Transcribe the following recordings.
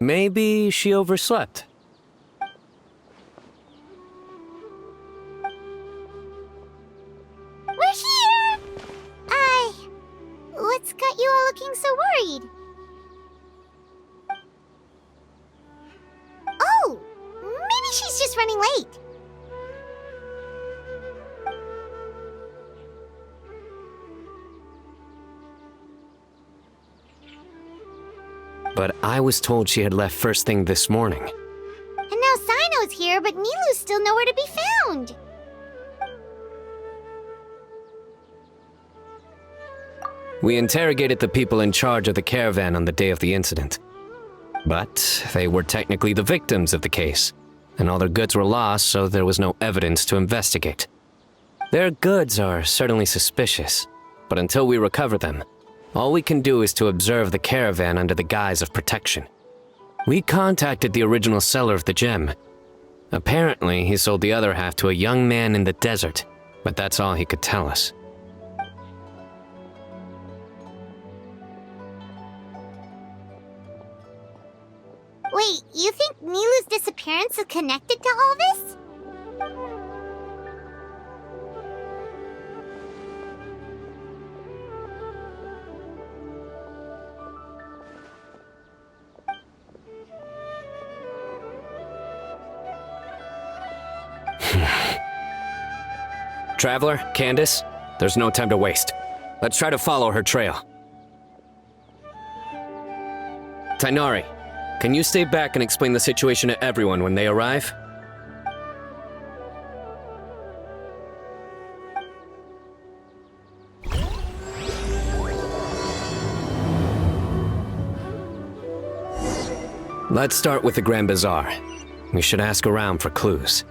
Maybe she overslept. We're here! What's got you all looking so worried? Oh! Maybe she's just running late. But I was told she had left first thing this morning. And now Sino's here, but Nilu's still nowhere to be found. We interrogated the people in charge of the caravan on the day of the incident. But they were technically the victims of the case, and all their goods were lost, so there was no evidence to investigate. Their goods are certainly suspicious, but until we recover them, all we can do is to observe the caravan under the guise of protection. We contacted the original seller of the gem. Apparently, he sold the other half to a young man in the desert, but that's all he could tell us. Wait, you think Nilu's disappearance is connected to all this? Traveler, Candace, there's no time to waste. Let's try to follow her trail. Tainari, can you stay back and explain the situation to everyone when they arrive? Let's start with the Grand Bazaar. We should ask around for clues.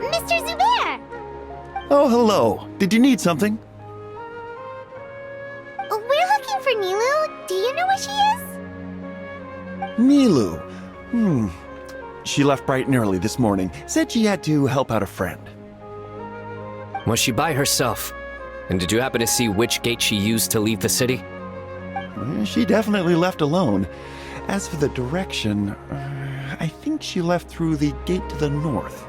Mr. Zubair! Oh, hello. Did you need something? We're looking for Nilu. Do you know where she is? Nilu. She left bright and early this morning. Said she had to help out a friend. Was she by herself? And did you happen to see which gate she used to leave the city? She definitely left alone. As for the direction, I think she left through the gate to the north.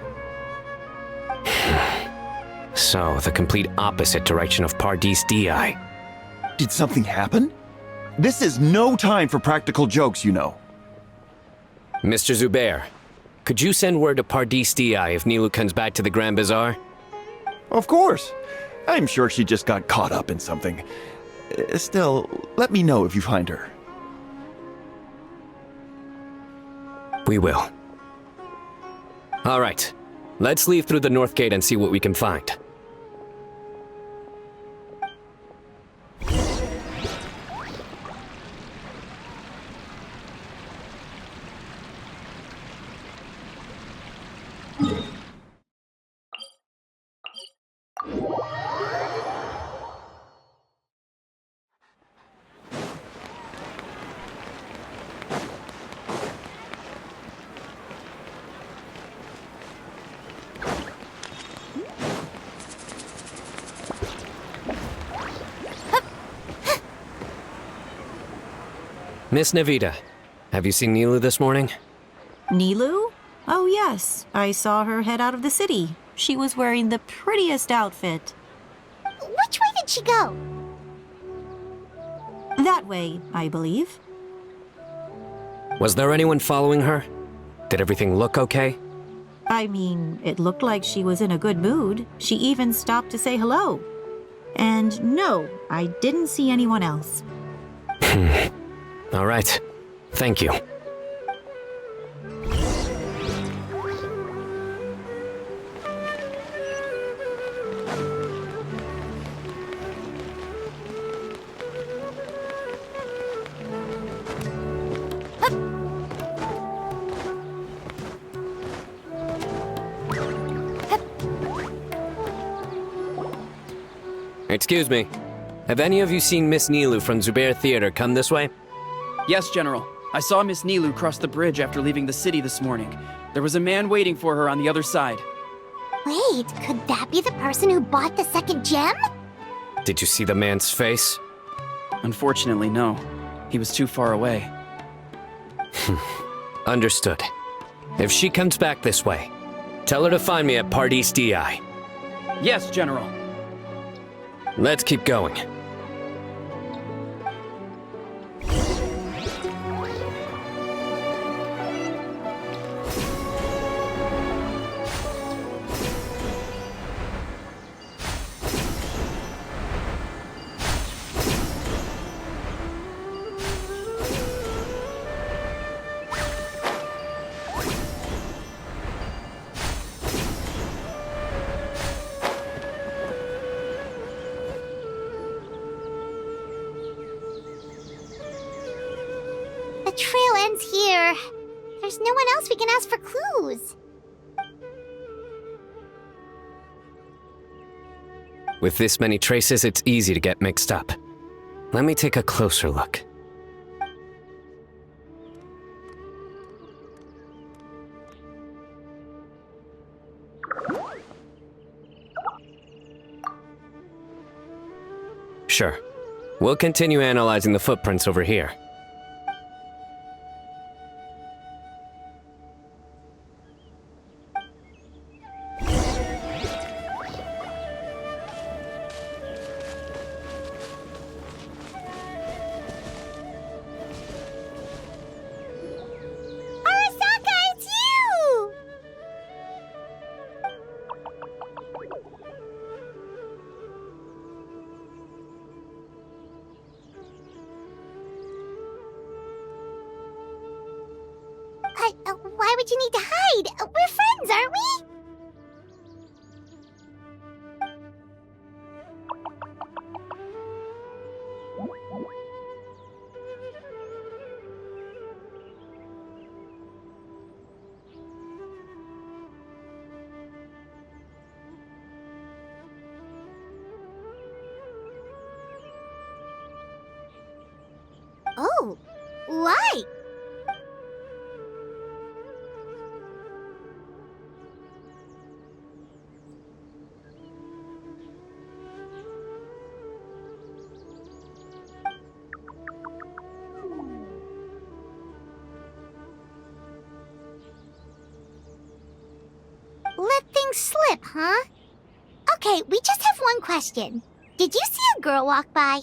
So, the complete opposite direction of Pardis Di. Did something happen? This is no time for practical jokes, you know. Mr. Zubair, could you send word to Pardis Di if Nilu comes back to the Grand Bazaar? Of course. I'm sure she just got caught up in something. Still, let me know if you find her. We will. All right. Let's leave through the north gate and see what we can find. Miss Navita, have you seen Nilu this morning? Nilu? Oh, yes. I saw her head out of the city. She was wearing the prettiest outfit. Which way did she go? That way, I believe. Was there anyone following her? Did everything look okay? I mean, it looked like she was in a good mood. She even stopped to say hello. And no, I didn't see anyone else. All right. Thank you. Excuse me. Have any of you seen Miss Nilu from Zubair Theater come this way? Yes, General. I saw Miss Nilu cross the bridge after leaving the city this morning. There was a man waiting for her on the other side. Wait, could that be the person who bought the second gem? Did you see the man's face? Unfortunately, no. He was too far away. Understood. If she comes back this way, tell her to find me at Pardis DI. Yes, General. Let's keep going. The trail ends here. There's no one else we can ask for clues. With this many traces, it's easy to get mixed up. Let me take a closer look. Sure. We'll continue analyzing the footprints over here. Arasaka, it's you! Why would you need to hide? We're friends, aren't we? Oh, why? Let things slip, huh? Okay, we just have one question. Did you see a girl walk by?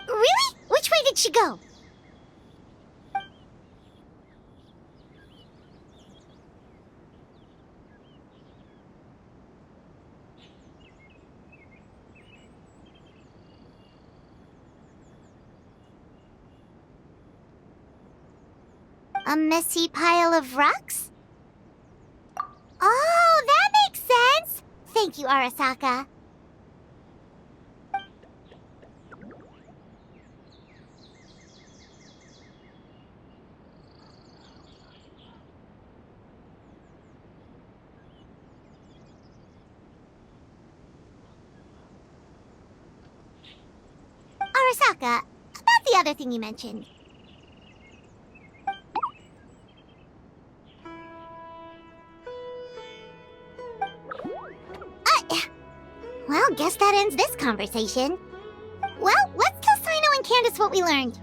Really? Which way did she go? A messy pile of rocks? Oh, that makes sense! Thank you, Arasaka. Arasaka, about the other thing you mentioned. Well, guess that ends this conversation. Well, let's tell Sino and Candace what we learned.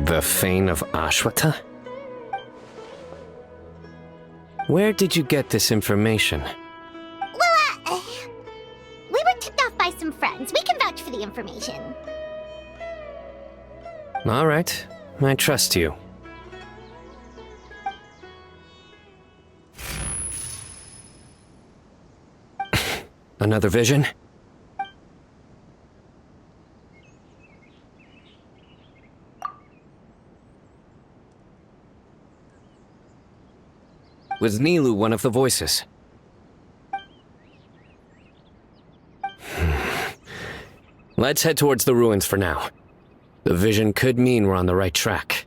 The Fane of Ashwata? Where did you get this information? Well, we were tipped off by some friends. We can vouch for the information. All right, I trust you. Another vision? Was Nilu one of the voices? Let's head towards the ruins for now. The vision could mean we're on the right track.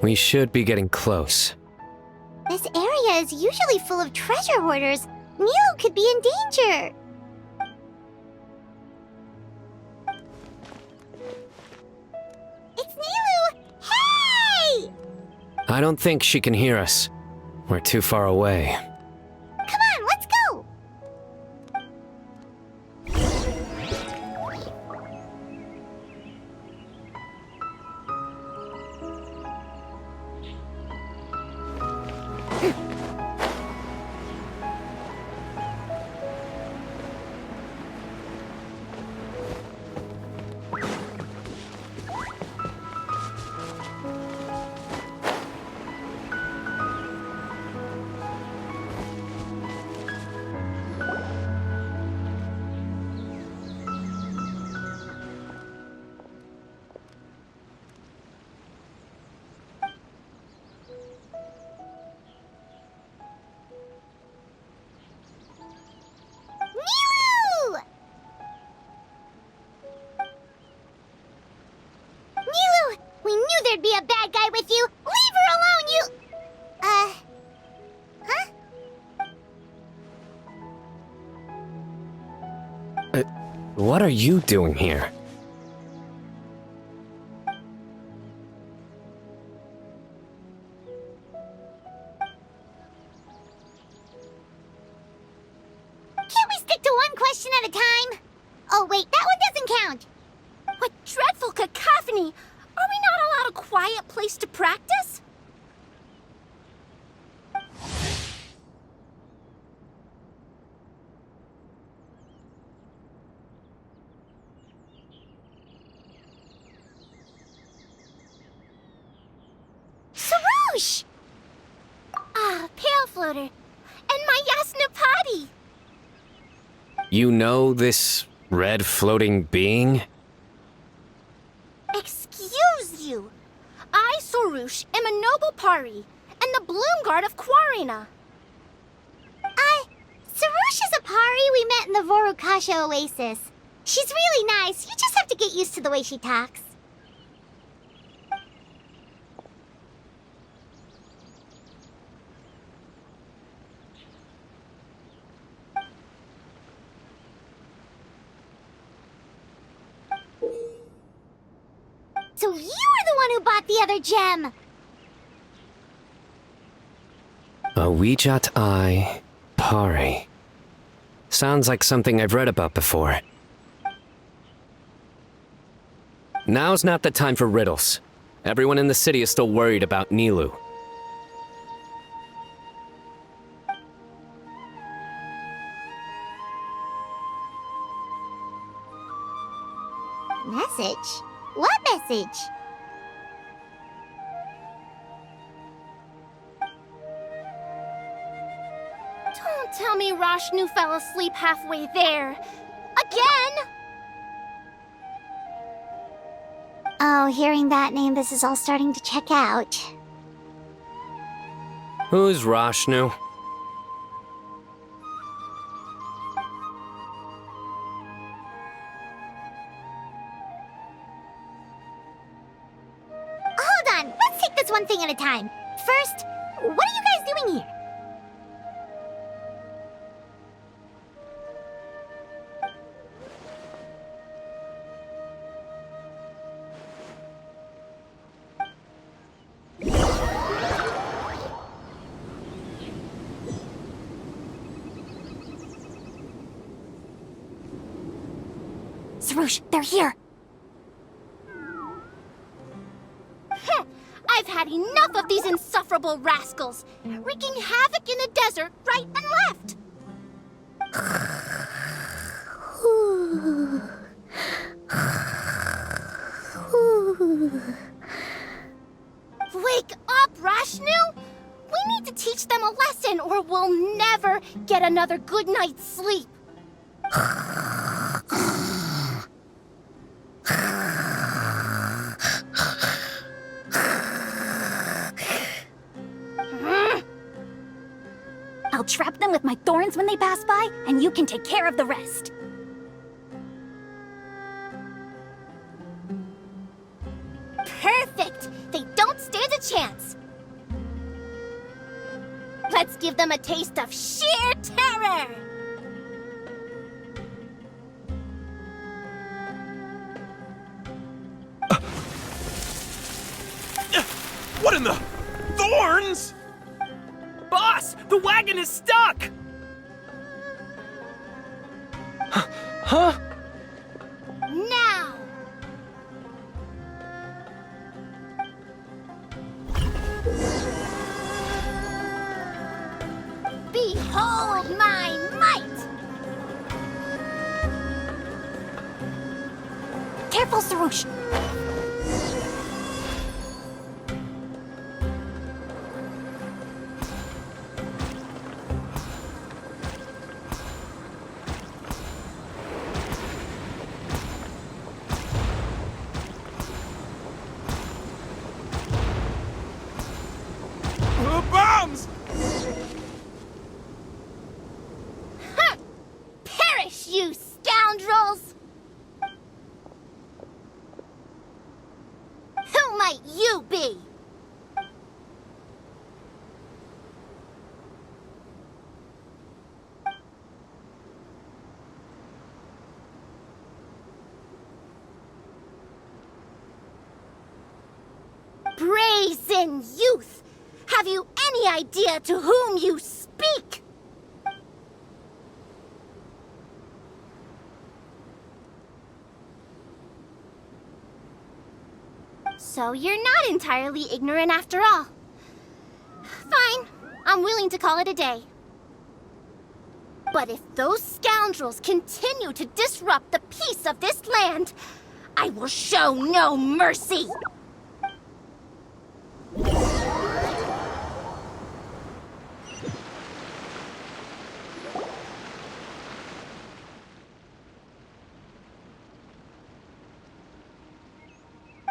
We should be getting close. This area is usually full of treasure hoarders. Nilu could be in danger. It's Nilu! Hey! I don't think she can hear us. We're too far away. Come on, let's go! Nilu! Nilu! We knew there'd be a bad guy with you! Leave her alone, you... Huh? What are you doing here? Can't we stick to one question at a time? Oh wait, that one doesn't count! What dreadful cacophony! Are we not allowed a quiet place to practice? Sarouche! Ah, Pale Floater. And my Yasnapati! You know this red floating being? Excuse you! I, Sorush, am a noble Pari, and the Bloom Guard of Quarina. Sarouche is a Pari we met in the Vorukasha Oasis. She's really nice. You just have to get used to the way she talks. So you were the one who bought the other gem! A Wijat Eye Pari. Sounds like something I've read about before. Now's not the time for riddles. Everyone in the city is still worried about Nilu. Message? What message? Don't tell me Rashnu fell asleep halfway there. Again! Oh, hearing that name, this is all starting to check out. Who's Rashnu? Hold on, let's take this one thing at a time. First, what are you guys doing here? Sarush, they're here! I've had enough of these insufferable rascals, wreaking havoc in the desert right and left. Wake up, Rashnu! We need to teach them a lesson or we'll never get another good night's sleep. I'll trap them with my thorns when they pass by, and you can take care of the rest. Perfect! They don't stand a chance. Let's give them a taste of sheer terror! What in the... Thorns?! Boss, the wagon is stuck! Huh? Now! Behold my might! Careful, Sarush! Bombs! Ha! Perish, you scoundrels! Who might you be? Brazen youth! Have you any idea to whom you speak? So you're not entirely ignorant after all. Fine, I'm willing to call it a day. But if those scoundrels continue to disrupt the peace of this land, I will show no mercy!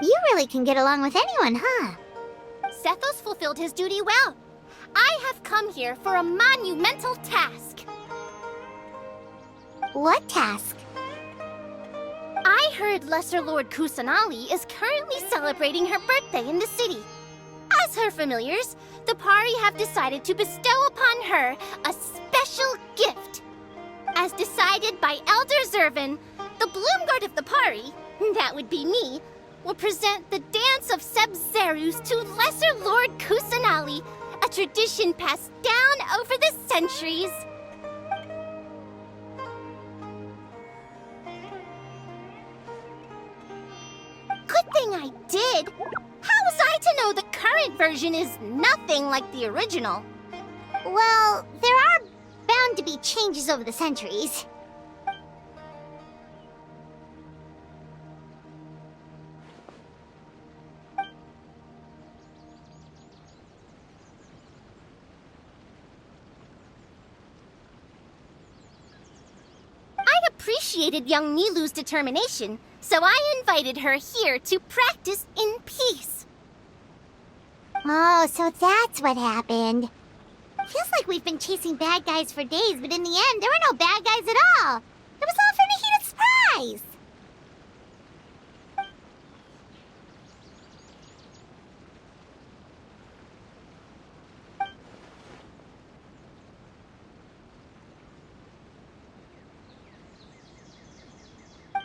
You really can get along with anyone, huh? Sethos fulfilled his duty well. I have come here for a monumental task. What task? I heard Lesser Lord Kusanali is currently celebrating her birthday in the city. As her familiars, the Pari have decided to bestow upon her a special gift. As decided by Elder Zervin, the Bloomguard of the Pari, that would be me, will present the Dance of Sebzerus to Lesser Lord Kusanali, a tradition passed down over the centuries. Good thing I did. How was I to know the current version is nothing like the original? Well, there are bound to be changes over the centuries. appreciated young Nilu's determination, so I invited her here to practice in peace. Oh, so that's what happened. Feels like we've been chasing bad guys for days, but in the end, there were no bad guys at all. It was all for Nahida's surprise.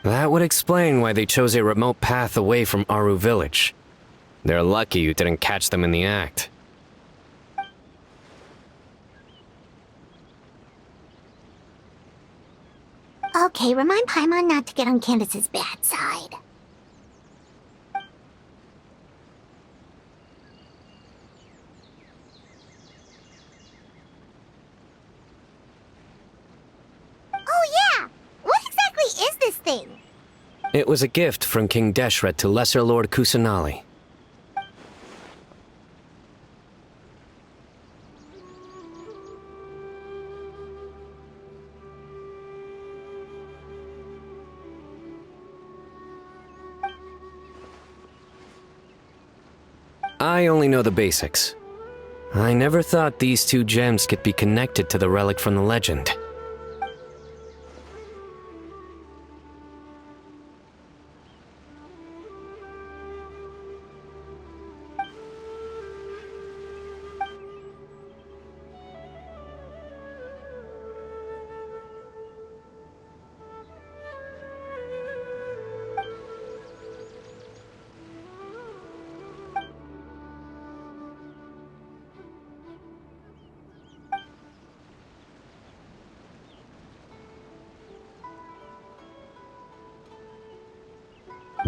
That would explain why they chose a remote path away from Aru village. They're lucky you didn't catch them in the act. Okay, remind Paimon not to get on Candace's bad side. Oh yeah! What exactly is this thing? It was a gift from King Deshret to Lesser Lord Kusanali. I only know the basics. I never thought these two gems could be connected to the relic from the legend.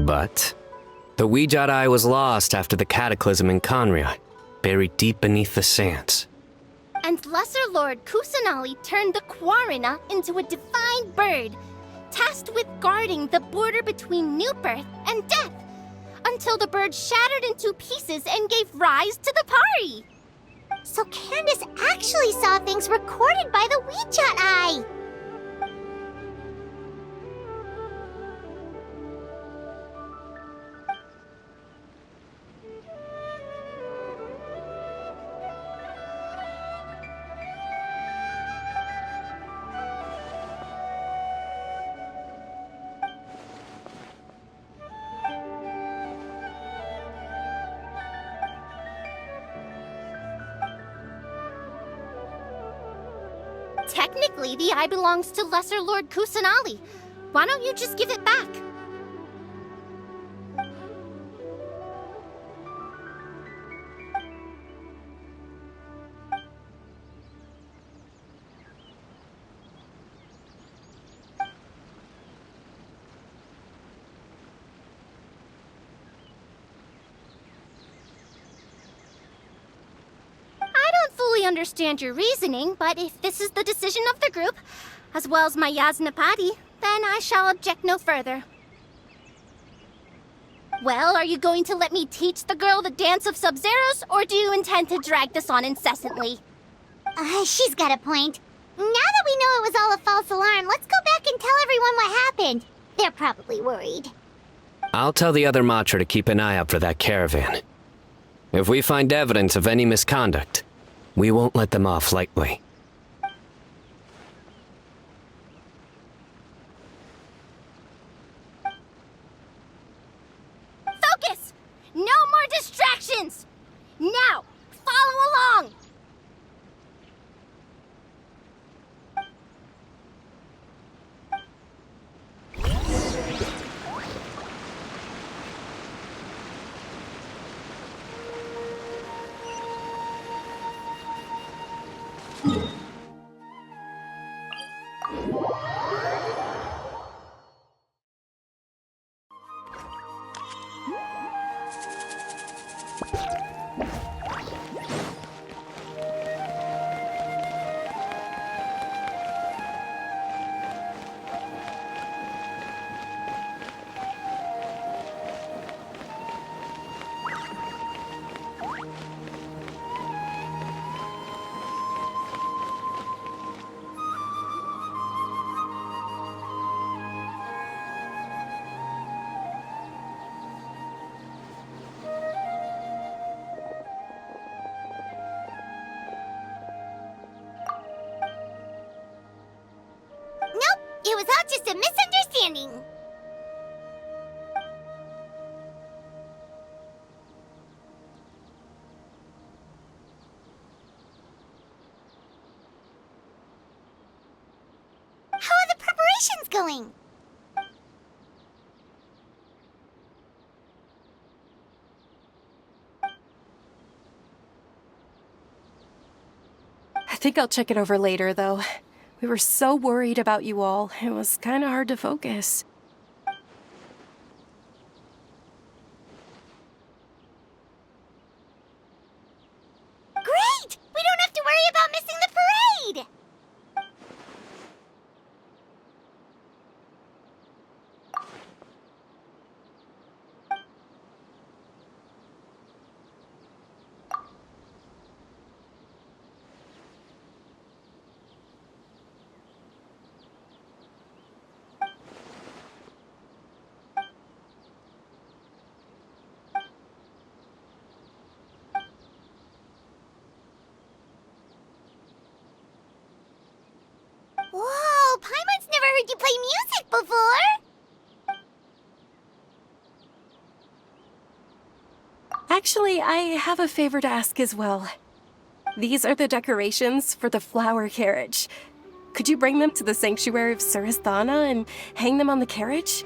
But the Weejat Eye was lost after the cataclysm in Conria, buried deep beneath the sands. And Lesser Lord Kusanali turned the Quarina into a divine bird, tasked with guarding the border between new birth and death, until the bird shattered into pieces and gave rise to the Pari. So Candace actually saw things recorded by the Weejat Eye! Technically, the eye belongs to Lesser Lord Kusanali. Why don't you just give it back? Understand your reasoning, but if this is the decision of the group, as well as my Yasnapati, then I shall object no further. Well, are you going to let me teach the girl the dance of Sub-Zeros, or do you intend to drag this on incessantly? She's got a point. Now that we know it was all a false alarm, let's go back and tell everyone what happened. They're probably worried. I'll tell the other Matra to keep an eye out for that caravan. If we find evidence of any misconduct, we won't let them off lightly. Focus! No more distractions! Now, follow along! was all just a misunderstanding. How are the preparations going? I think I'll check it over later, though. We were so worried about you all. It was kind of hard to focus. Great! We don't have to worry about missing the parade! Whoa, Paimon's never heard you play music before! Actually, I have a favor to ask as well. These are the decorations for the flower carriage. Could you bring them to the sanctuary of Surasthana and hang them on the carriage?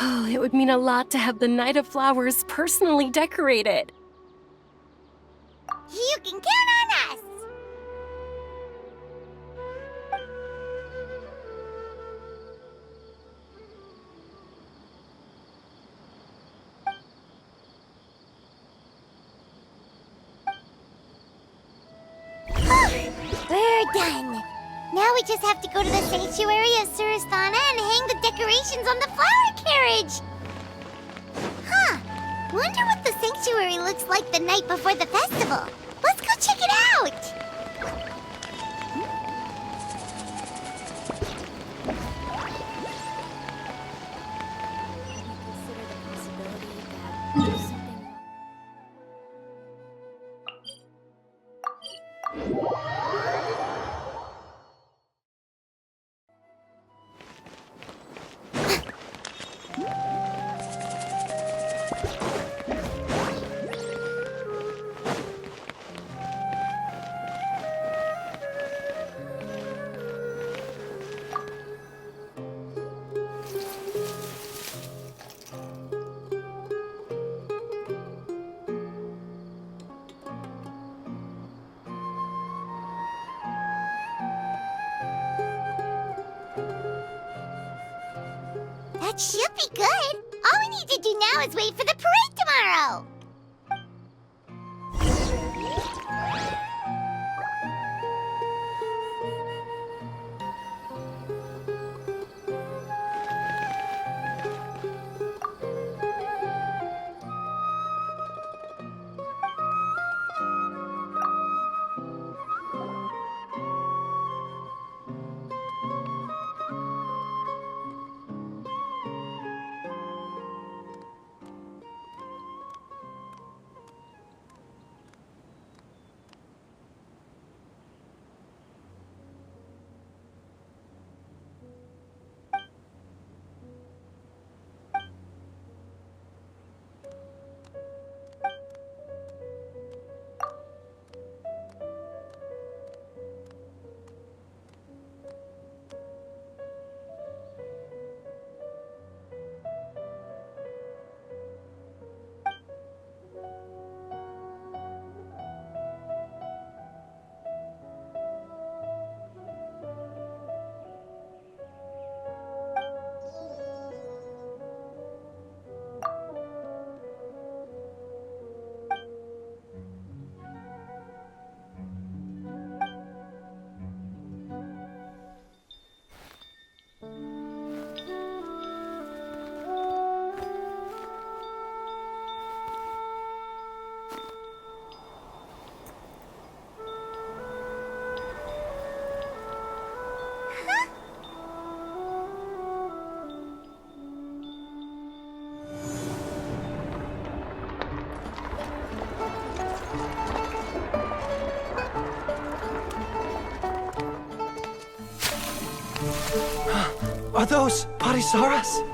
Oh, it would mean a lot to have the Knight of Flowers personally decorated. You can count on us! We're done. Now we just have to go to the sanctuary of Surasthana and hang the decorations on the flower carriage. Huh. Wonder what the sanctuary looks like the night before the festival. Let's go check it out. That should be good. All we need to do now is wait for the parade tomorrow. Are those Parisaras?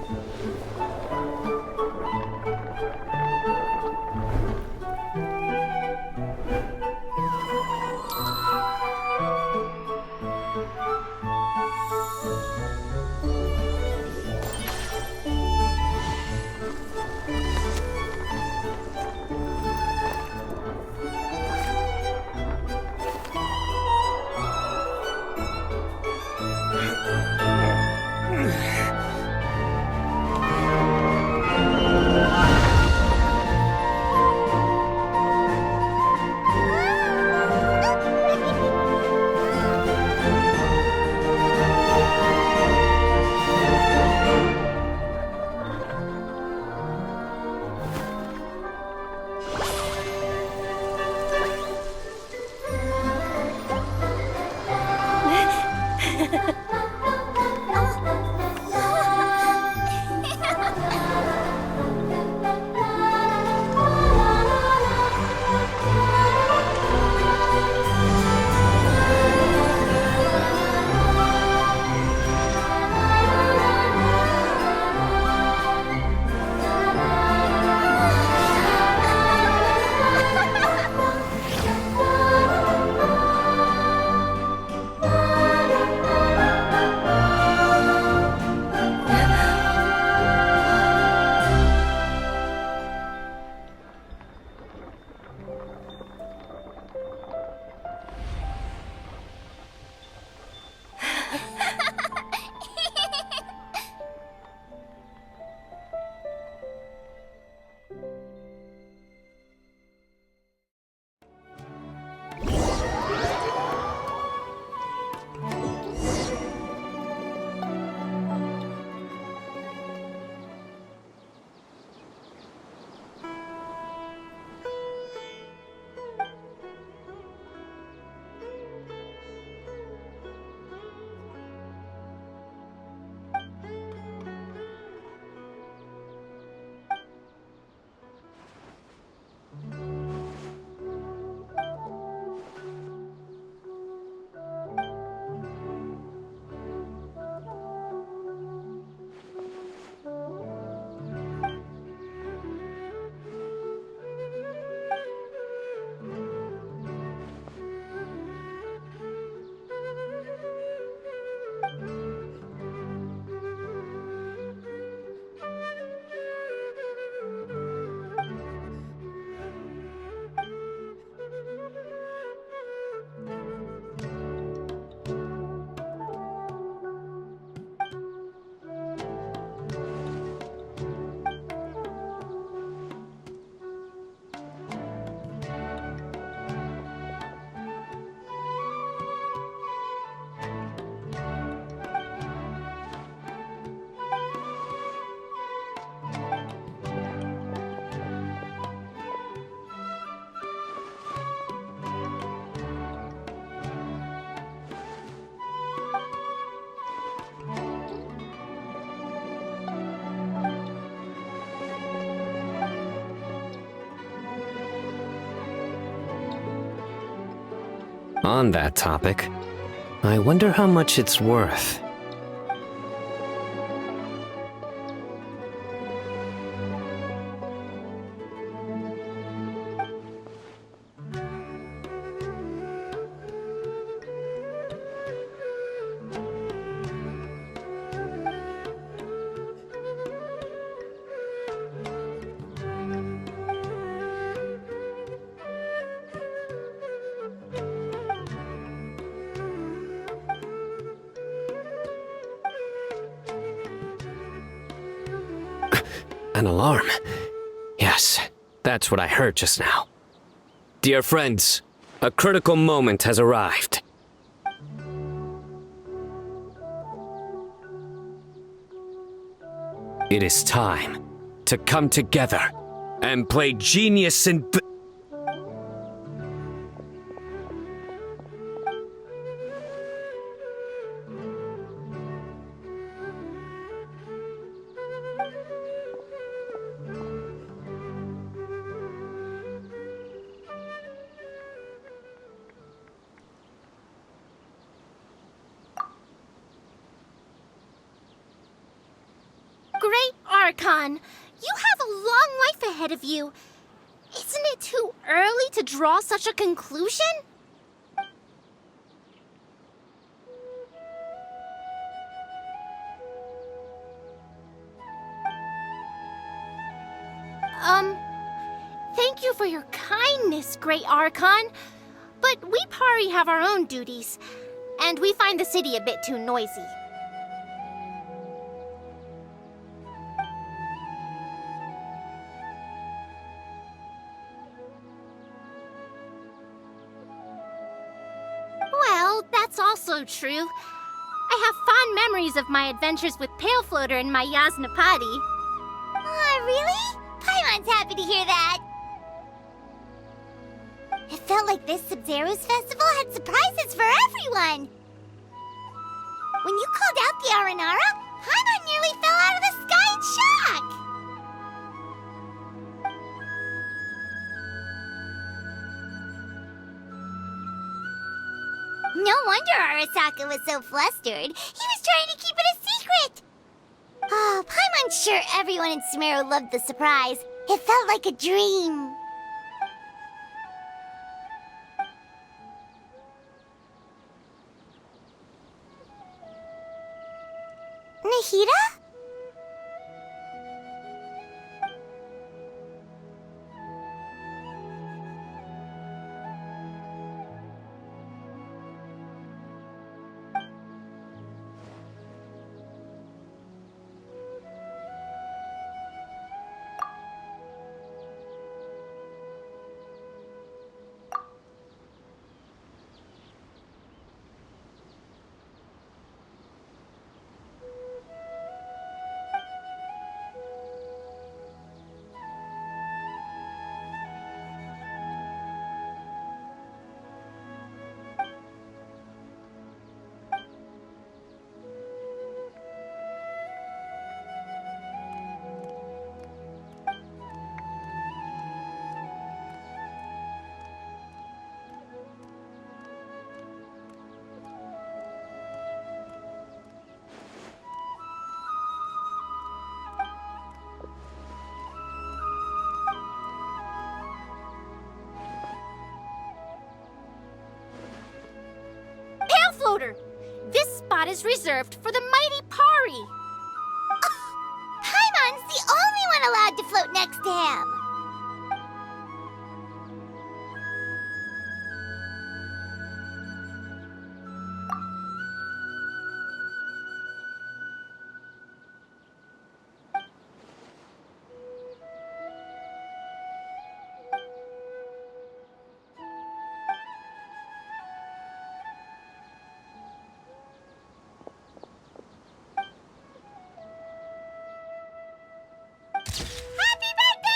On that topic, I wonder how much it's worth. An alarm. Yes, that's what I heard just now. Dear friends, a critical moment has arrived. It is time to come together and play genius and... Great Archon, you have a long life ahead of you. Isn't it too early to draw such a conclusion? Thank you for your kindness, Great Archon. But we Pari have our own duties, and we find the city a bit too noisy. Well, that's also true. I have fond memories of my adventures with Pale Floater and my Yasnapati. Aw, really? Paimon's happy to hear that. It felt like this Sub-Zero's festival had surprises for everyone. When you called out the Aranara, Paimon nearly fell out of the sky in shock. No wonder Arasaka was so flustered. He was trying to keep it a secret. Oh, Paimon's sure everyone in Sumeru loved the surprise. It felt like a dream. Nahida? Floater, this spot is reserved for the mighty Pari. Paimon's the only one allowed to float next to him. Happy birthday!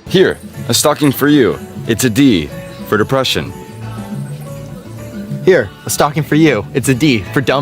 Here, a stocking for you. It's a D for depression. Here, a stocking for you. It's a D for dumb.